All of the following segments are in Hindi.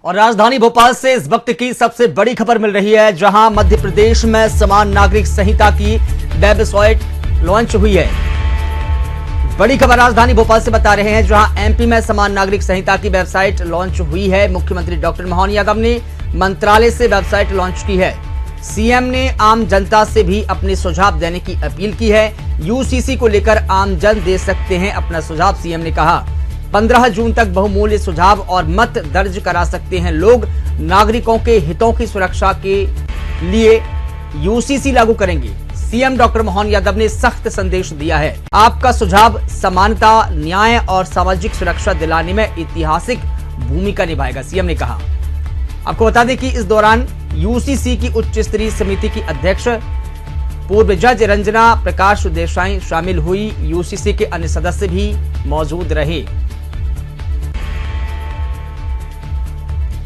और राजधानी भोपाल से इस वक्त की सबसे बड़ी खबर मिल रही है, जहां मध्य प्रदेश में समान नागरिक संहिता की वेबसाइट लॉन्च हुई है। बड़ी खबर राजधानी भोपाल से बता रहे हैं, जहां एमपी में समान नागरिक संहिता की वेबसाइट लॉन्च हुई है। मुख्यमंत्री डॉक्टर मोहन यादव ने मंत्रालय से वेबसाइट लॉन्च की है। सीएम ने आम जनता से भी अपने सुझाव देने की अपील की है। यूसीसी को लेकर आम जन दे सकते हैं अपना सुझाव, सीएम ने कहा। 15 जून तक बहुमूल्य सुझाव और मत दर्ज करा सकते हैं लोग। नागरिकों के हितों की सुरक्षा के लिए यूसीसी लागू करेंगे। सीएम डॉक्टर मोहन यादव ने सख्त संदेश दिया है। आपका सुझाव समानता, न्याय और सामाजिक सुरक्षा दिलाने में ऐतिहासिक भूमिका निभाएगा, सीएम ने कहा। आपको बता दें कि इस दौरान यूसीसी की उच्च स्तरीय समिति की अध्यक्ष पूर्व जज रंजना प्रकाश देसाई शामिल हुई। यूसीसी के अन्य सदस्य भी मौजूद रहे।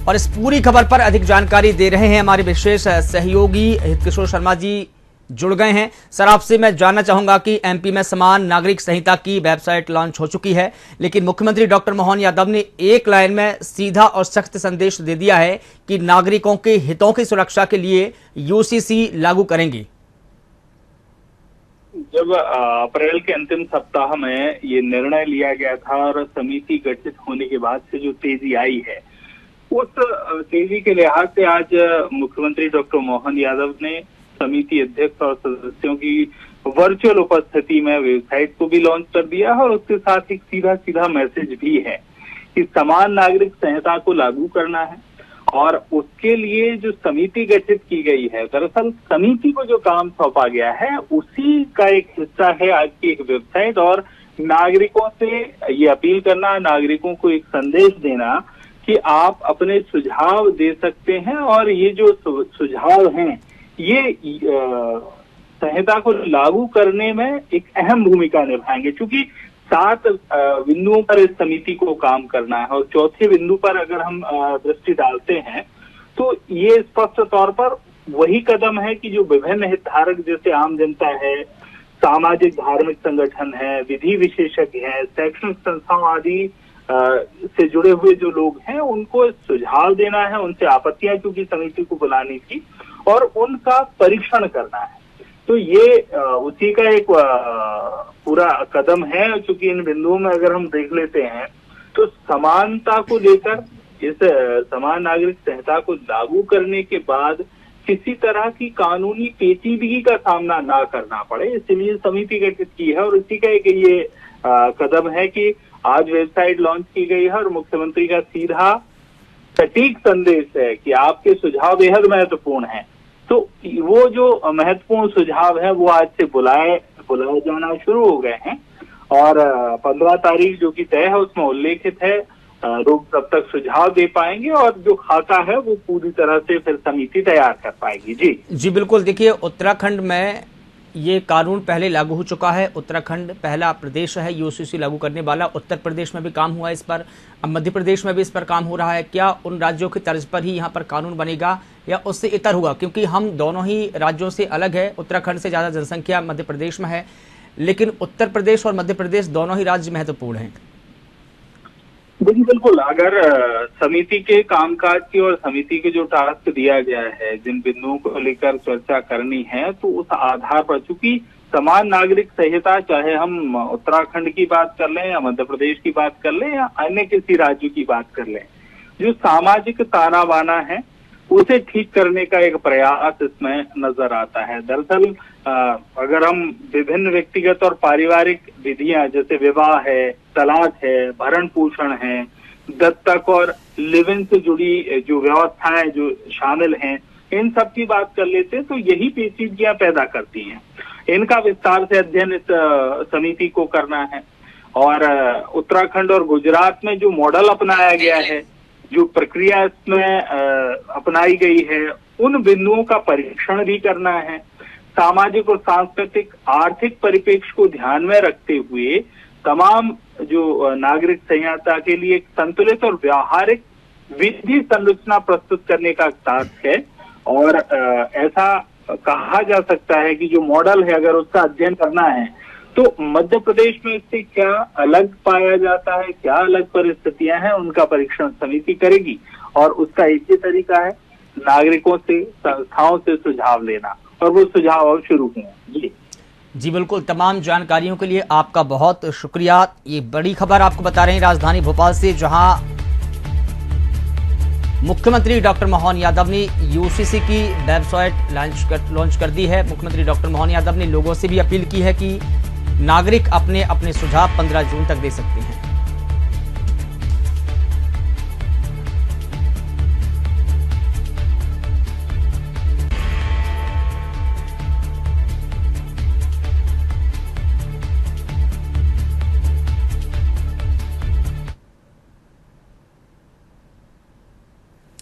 और इस पूरी खबर पर अधिक जानकारी दे रहे हैं हमारे विशेष सहयोगी हितकिशोर शर्मा जी जुड़ गए हैं। सर, आपसे मैं जानना चाहूंगा कि एमपी में समान नागरिक संहिता की वेबसाइट लॉन्च हो चुकी है, लेकिन मुख्यमंत्री डॉक्टर मोहन यादव ने एक लाइन में सीधा और सख्त संदेश दे दिया है कि नागरिकों के हितों की सुरक्षा के लिए यूसीसी लागू करेंगे। जब अप्रैल के अंतिम सप्ताह में ये निर्णय लिया गया था और समिति गठित होने के बाद से जो तेजी आई है, उस तेजी के लिहाज से आज मुख्यमंत्री डॉक्टर मोहन यादव ने समिति अध्यक्ष और सदस्यों की वर्चुअल उपस्थिति में वेबसाइट को भी लॉन्च कर दिया है और उसके साथ एक सीधा सीधा मैसेज भी है कि समान नागरिक संहिता को लागू करना है। और उसके लिए जो समिति गठित की गई है, दरअसल समिति को जो काम सौंपा गया है उसी का एक हिस्सा है आज की एक वेबसाइट। और नागरिकों से ये अपील करना, नागरिकों को एक संदेश देना कि आप अपने सुझाव दे सकते हैं और ये जो सुझाव हैं ये संहिता को लागू करने में एक अहम भूमिका निभाएंगे। क्योंकि 7 बिंदुओं पर इस समिति को काम करना है और चौथे बिंदु पर अगर हम दृष्टि डालते हैं तो ये स्पष्ट तौर पर वही कदम है कि जो विभिन्न हितधारक जैसे आम जनता है, सामाजिक धार्मिक संगठन है, विधि विशेषज्ञ है, शैक्षणिक संस्थाओं आदि से जुड़े हुए जो लोग हैं उनको सुझाव देना है, उनसे आपत्तियां क्योंकि समिति को बुलानी थी और उनका परीक्षण करना है। तो ये उसी का एक पूरा कदम है। क्योंकि इन बिंदुओं में अगर हम देख लेते हैं तो समानता को लेकर इस समान नागरिक संहिता को लागू करने के बाद किसी तरह की कानूनी पेचीदगी का सामना ना करना पड़े, इसलिए समिति गठित की है। और इसी का एक ये कदम है कि आज वेबसाइट लॉन्च की गई है और मुख्यमंत्री का सीधा सटीक संदेश है कि आपके सुझाव बेहद महत्वपूर्ण हैं। तो वो जो महत्वपूर्ण सुझाव है वो आज से बुलाए जाना शुरू हो गए हैं और 15 तारीख जो कि तय है उसमें उल्लेखित है लोग तब तक सुझाव दे पाएंगे और जो खाका है वो पूरी तरह से फिर समिति तैयार कर पाएगी। जी बिल्कुल। देखिए, उत्तराखंड में ये कानून पहले लागू हो चुका है। उत्तराखंड पहला प्रदेश है यूसीसी लागू करने वाला। उत्तर प्रदेश में भी काम हुआ इस पर, अब मध्य प्रदेश में भी इस पर काम हो रहा है। क्या उन राज्यों की तर्ज पर ही यहाँ पर कानून बनेगा या उससे इतर होगा? क्योंकि हम दोनों ही राज्यों से अलग है। उत्तराखंड से ज्यादा जनसंख्या मध्य प्रदेश में है, लेकिन उत्तर प्रदेश और मध्य प्रदेश दोनों ही राज्य महत्वपूर्ण हैं। देखिए, बिल्कुल। अगर समिति के कामकाज की और समिति के जो टास्क दिया गया है, जिन बिंदुओं को लेकर चर्चा करनी है, तो उस आधार पर चूंकि समान नागरिक संहिता, चाहे हम उत्तराखंड की बात कर लें या मध्य प्रदेश की बात कर लें या अन्य किसी राज्य की बात कर लें, जो सामाजिक ताना बाना है उसे ठीक करने का एक प्रयास इसमें नजर आता है। दरअसल अगर हम विभिन्न व्यक्तिगत और पारिवारिक विधियां जैसे विवाह है, तलाक है, भरण पोषण है, दत्तक और लिव इन से जुड़ी जो व्यवस्थाएं जो शामिल हैं, इन सब की बात कर लेते हैं तो यही पेचीदगियां पैदा करती हैं। इनका विस्तार से अध्ययन इस समिति को करना है। और उत्तराखंड और गुजरात में जो मॉडल अपनाया गया है, जो प्रक्रिया इसमें अपनाई गई है, उन बिंदुओं का परीक्षण भी करना है। सामाजिक और सांस्कृतिक आर्थिक परिप्रेक्ष्य को ध्यान में रखते हुए तमाम जो नागरिक संहिता के लिए एक संतुलित और व्यावहारिक विधि संरचना प्रस्तुत करने का टास्क है। और ऐसा कहा जा सकता है कि जो मॉडल है अगर उसका अध्ययन करना है तो मध्य प्रदेश में इससे क्या अलग पाया जाता है, क्या अलग परिस्थितियां हैं, उनका परीक्षण समिति करेगी और उसका एक ही तरीका है नागरिकों से, संस्थाओं से सुझाव लेना, और वो सुझाव अब शुरू हुए हैं। जी बिल्कुल, तमाम जानकारियों के लिए आपका बहुत शुक्रिया। ये बड़ी खबर आपको बता रहे हैं राजधानी भोपाल से, जहां मुख्यमंत्री डॉक्टर मोहन यादव ने यूसीसी की वेबसाइट लॉन्च कर दी है। मुख्यमंत्री डॉक्टर मोहन यादव ने लोगों से भी अपील की है कि नागरिक अपने अपने सुझाव 15 जून तक दे सकते हैं।